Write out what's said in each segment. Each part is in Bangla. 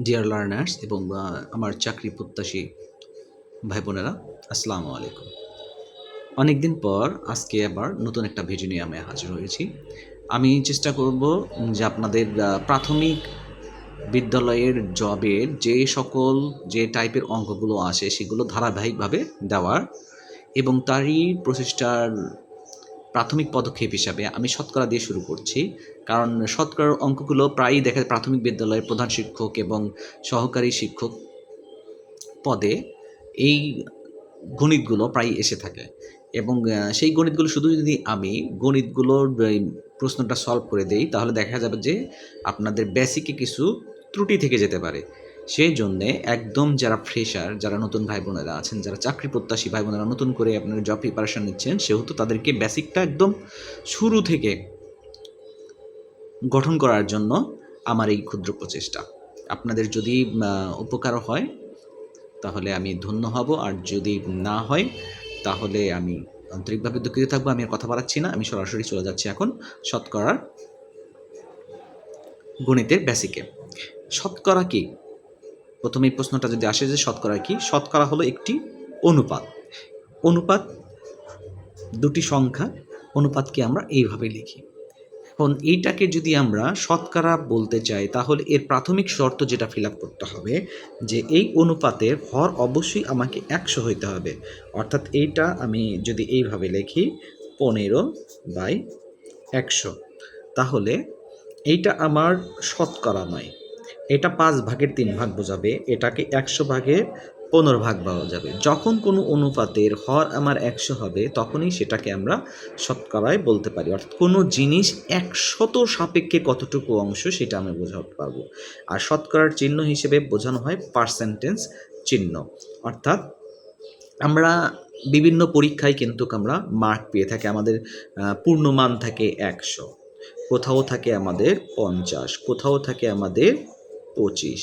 ডিয়ার লার্নার্স এবং আমার চাকরি প্রত্যাশী ভাই বোনেরা, আসসালামু আলাইকুম। অনেকদিন পর আজকে আবার নতুন একটা ভিডিও নিয়ে আমি হাজির হয়েছি। আমি চেষ্টা করব যে আপনাদের প্রাথমিক বিদ্যালয়ের জবের যে টাইপের অঙ্কগুলো আসে সেগুলো ধারাবাহিকভাবে দেওয়ার এবং তারই প্রচেষ্টার প্রাথমিক পদক্ষেপ হিসাবে আমি শতকরা দিয়ে শুরু করছি। কারণ শতকরার অঙ্কগুলো প্রায়ই দেখা যায় প্রাথমিক বিদ্যালয়ের প্রধান শিক্ষক এবং সহকারী শিক্ষক পদে এই গণিতগুলো প্রায়ই এসে থাকে এবং সেই গণিতগুলো শুধু যদি আমি গণিতগুলোর এই প্রশ্নটা সলভ করে দেই তাহলে দেখা যাবে যে আপনাদের বেসিকে কিছু ত্রুটি থেকে যেতে পারে। সেই জন্যে একদম যারা ফ্রেশার, যারা নতুন ভাই বোনেরা আছেন, যারা চাকরি প্রত্যাশী ভাই বোনেরা নতুন করে আপনারা জব প্রিপারেশন নিচ্ছেন, সেহেতু তাদেরকে বেসিকটা একদম শুরু থেকে গঠন করার জন্য আমার এই ক্ষুদ্র প্রচেষ্টা। আপনাদের যদি উপকার হয় তাহলে আমি ধন্য হব, আর যদি না হয় তাহলে আমি আন্তরিকভাবে দুঃখিত থাকবো। আমি আর কথা বাড়াচ্ছি না, আমি সরাসরি চলে যাচ্ছি এখন শতকরার গণিতের বেসিকে। শতকরা কি? প্রথমে এই প্রশ্নটা যদি আসে যে শতকরা কি, শতকরা হলো একটি অনুপাত। অনুপাত দুটি সংখ্যা, অনুপাতকে আমরা এইভাবে লিখি। এখন এইটাকে যদি আমরা শতকরা বলতে চাই তাহলে এর প্রাথমিক শর্ত যেটা ফিল আপ করতে হবে যে এই অনুপাতের হর অবশ্যই আমাকে 100 হইতে হবে। অর্থাৎ এইটা আমি যদি এইভাবে লিখি 15/100, তাহলে এইটা আমার শতকরা নয়, এটা 5/3 বোঝাবে, এটাকে 100/15 পাওয়া যাবে। যখন কোনো অনুপাতের হর আমার 100 হবে তখনই সেটাকে আমরা শতকরায় বলতে পারি। অর্থাৎ কোনো জিনিস 100 সাপেক্ষে কতটুকু অংশ সেটা আমি বোঝাতে পারবো। আর শতকরার চিহ্ন হিসেবে বোঝানো হয় পার্সেন্টেজ চিহ্ন। অর্থাৎ আমরা বিভিন্ন পরীক্ষায় কিন্তু আমরা মার্ক পেয়ে থাকি, আমাদের পূর্ণমান থাকে 100, কোথাও থাকে আমাদের 50, কোথাও থাকে আমাদের 25।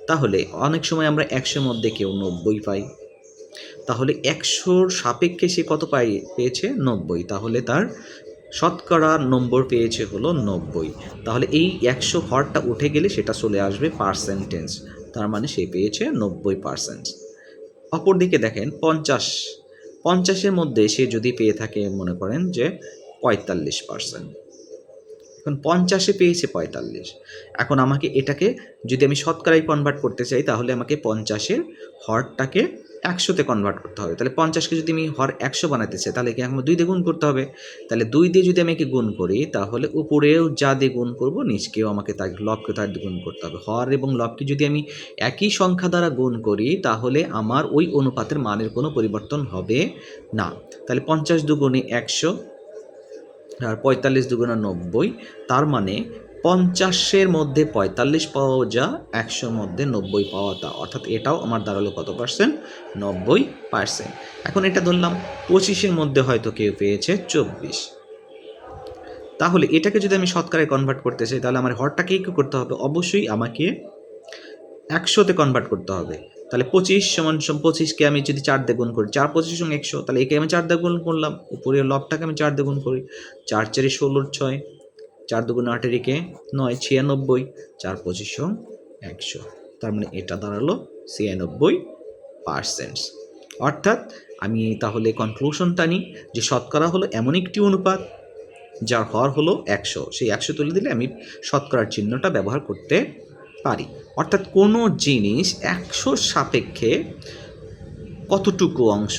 তাহলে অনেক সময় আমরা 100-র মধ্যে কেউ 90 পাই। তাহলে 100-র সাপেক্ষে সে কত পেয়েছে? 90। তাহলে তার শতকরা নম্বর পেয়েছে হলো 90। তাহলে এই 100 হরটা উঠে গেলে সেটা চলে আসবে পার্সেন্টেজ, তার মানে সে পেয়েছে 90%। অপরদিকে দেখেন 50-এর মধ্যে সে যদি পেয়ে থাকে মনে করেন যে 45%। এখন 50-এ পেয়েছে 45। এখন আমাকে এটাকে যদি আমি শতকরায় কনভার্ট করতে চাই তাহলে আমাকে 50-এর হরটাকে 100-তে কনভার্ট করতে হবে। তাহলে 50-কে যদি আমি হর 100 বানাতে চাই তাহলে কি আমাকে 2 দিয়ে গুণ করতে হবে। তাহলে 2 দিয়ে যদি আমি একে গুণ করি তাহলে উপরেও যা দিয়ে গুণ করব নিচকেও আমাকে তার লবকে তার দিয়ে গুণ করতে হবে। হর এবং লবকে যদি আমি একই সংখ্যা দ্বারা গুণ করি তাহলে আমার ওই অনুপাতের মানের কোনো পরিবর্তন হবে না। তাহলে 50 দুগুণে 100 আর 45 দুগুণে 90, তার মানে 50-এর মধ্যে 45 পাওয়া যা, 100-র মধ্যে 90 পাওয়া তা। অর্থাৎ এটাও আমার দাঁড়ালো কত পার্সেন্ট? 90%। এখন এটা ধরলাম 25-এর মধ্যে হয়তো কেউ পেয়েছে 24। তাহলে এটাকে যদি আমি শতকরায় কনভার্ট করতে চাই তাহলে আমার হরটাকে কী করতে হবে? অবশ্যই আমাকে 100-তে কনভার্ট করতে হবে। তাহলে 25 সমান 25-কে আমি যদি 4 দিয়ে গুণ করি, 4 25 সঙ্গে 100, তাহলে একে আমি 4 দিয়ে গুণ করলাম, উপরের লবটাকে আমি 4 দিয়ে গুণ করি, 4 4 16 6, 4 দুগুণে 8 একে 9 96, 4 25 100। তার মানে এটা দাঁড়ালো 96%। অর্থাৎ আমি তাহলে কনক্লুশনটা নিই যে শতকরা হলো এমন একটি অনুপাত যার হর হলো 100। সেই 100 তুলে দিলে আমি শতকরার চিহ্নটা ব্যবহার করতে পারি। অর্থাৎ কোনো জিনিস 100 সাপেক্ষে কতটুকু অংশ,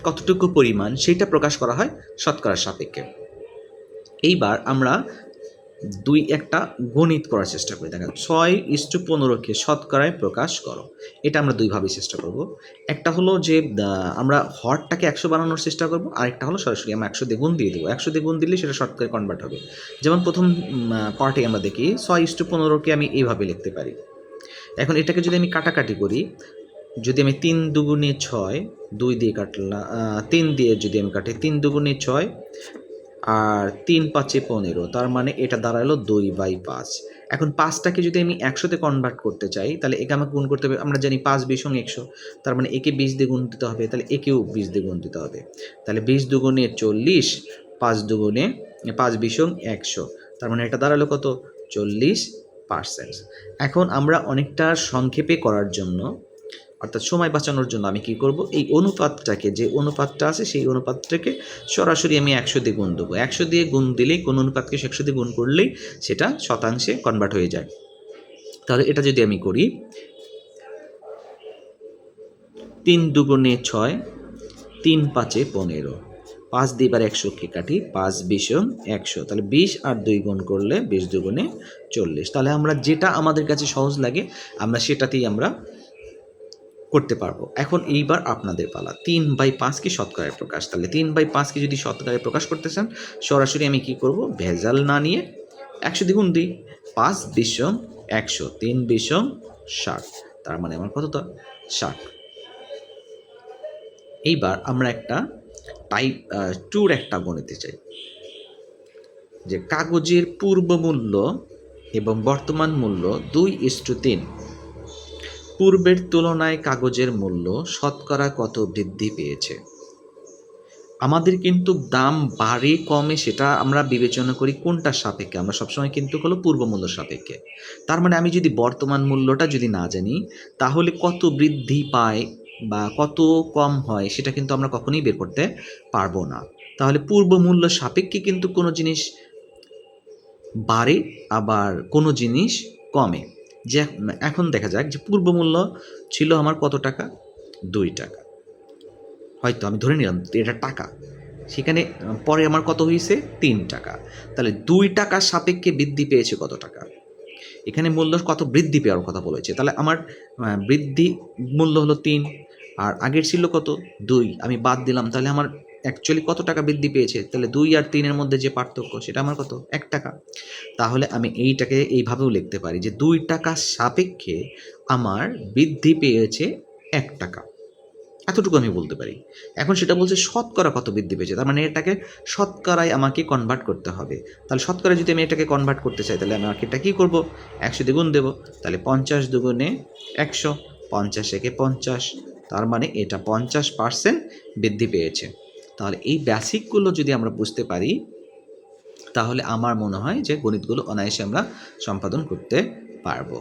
কতটুকু পরিমাণ সেটা প্রকাশ করা হয় শতকরার সাপেক্ষে। এইবার আমরা একটা গণিত করার চেষ্টা করি। দেখেন 6:15কে শতকরায় প্রকাশ করো। এটা আমরা দুইভাবে চেষ্টা করব। একটা হলো যে আমরা হরটাকে 100 বানানোর চেষ্টা করব, আরেকটা হলো সরাসরি আমরা 100 দিয়ে গুণ দিয়ে দেবো। 100 দিয়ে গুণ দিলে সেটা শতকরায় কনভার্ট হবে। যেমন প্রথম পার্টে আমরা দেখি 6:15কে আমি এইভাবে লিখতে পারি। এখন এটাকে যদি আমি কাটাকাটি করি, যদি আমি 3 দুগুণে 6, 2 দিয়ে কাটলাম, 3 দিয়ে যদি আমি কাটি, 3 দুগুণে 6 আর 3 5 15, তার মানে এটা দাঁড়ালো 2/5। এখন 5টাকে যদি আমি 100-তে কনভার্ট করতে চাই তাহলে একে আমাকে গুণ করতে হবে। আমরা জানি 5 20 100, তার মানে একে 20 দিয়ে গুণ দিতে হবে, তাহলে একেও 20 দিয়ে গুণ দিতে হবে। তাহলে 20 দুগুণে 40, 5 দুগুণে 5 20 100, তার মানে এটা দাঁড়ালো কত? 40 পার্সেন্ট। এখন আমরা অনেকটা সংক্ষেপে করার জন্য, অর্থাৎ সময় বাঁচানোর জন্য আমি কি করব, এই অনুপাতটাকে, যে অনুপাতটা আছে সেই অনুপাতটাকে সরাসরি আমি 100 দিয়ে গুণ দেবো। 100 দিয়ে গুণ দিলেই, কোন অনুপাতকে 100 দিয়ে গুণ করলেই সেটা শতাংশে কনভার্ট হয়ে যায়। তাহলে এটা যদি আমি করি, 3 দুগুণে 6, 3 পাঁচে 15, 5 দিয়ে এবার 100কে কাটি, 5 20 100, তাহলে 20 আর 2 গুণ করলে 20 দুগুণে 40। তাহলে আমরা যেটা আমাদের কাছে সহজ লাগে আমরা সেটাতেই আমরা করতে পারবো। এখন এইবার আপনাদের পালা। 3/5 কি শতকরায় প্রকাশ, তাহলে 3/5 কি যদি শতকরায় প্রকাশ করতে চান, সরাসরি আমি কি করব, ভেজাল না নিয়ে 100 দিয়ে গুণ দিই। 5 20 100, 3 20 60, তার মানে আমার কত, 60। এইবার আমরা একটা টাইপ 2 একটা গণিতে চাই, যে কাগজের পূর্ব মূল্য এবং বর্তমান মূল্য 2:3, পূর্বের তুলনায় কাগজের মূল্য শতকরা কত বৃদ্ধি পেয়েছে। আমাদের কিন্তু দাম বাড়ে কমে সেটা আমরা বিবেচনা করি কোনটার সাপেক্ষে, আমরা সবসময় কিন্তু হলো পূর্ব মূল্য সাপেক্ষে। তার মানে আমি যদি বর্তমান মূল্যটা যদি না জানি, তাহলে কত বৃদ্ধি পায় বা কত কম হয় সেটা কিন্তু আমরা কখনোই বের করতে পারবো না। তাহলে পূর্ব মূল্য সাপেক্ষে কিন্তু কোনো জিনিস বাড়ে, আবার কোনো জিনিস কমে। যে এখন দেখা যাক যে পূর্ব মূল্য ছিল আমার কত টাকা, 2 টাকা, হয়তো আমি ধরে নিলাম এটা টাকা, সেখানে পরে আমার কত হয়েছে, 3 টাকা। তাহলে 2 টাকার সাপেক্ষে বৃদ্ধি পেয়েছে কত টাকা, এখানে মূল্য কত বৃদ্ধি পাওয়ার কথা বলেছে। তাহলে আমার বৃদ্ধি মূল্য হলো 3, আর আগের ছিল কত, 2, আমি বাদ দিলাম, তাহলে আমার অ্যাকচুয়ালি কত টাকা বৃদ্ধি পেয়েছে, তাহলে 2 আর 3-এর মধ্যে যে পার্থক্য সেটা আমার কত, 1 টাকা। তাহলে আমি এইটাকে এইভাবেও লিখতে পারি যে 2 টাকার সাপেক্ষে আমার বৃদ্ধি পেয়েছে 1 টাকা, এতটুকু আমি বলতে পারি। এখন সেটা বলছে শতকরা কত বৃদ্ধি পেয়েছে, তার মানে এটাকে শতকরায় আমাকে কনভার্ট করতে হবে। তাহলে শতকরায় যদি আমি এটাকে কনভার্ট করতে চাই, তাহলে আমাকে এটা কী করবো, 100 দিয়ে গুণ দেবো। তাহলে 50 দুগুণে 100, 50 একে 50, তার মানে এটা 50% বৃদ্ধি পেয়েছে। তাহলে এই বেসিকগুলো যদি আমরা বুঝতে পারি, তাহলে আমার মনে হয় যে গণিতগুলো অনায়াসে আমরা সম্পাদন করতে পারবো।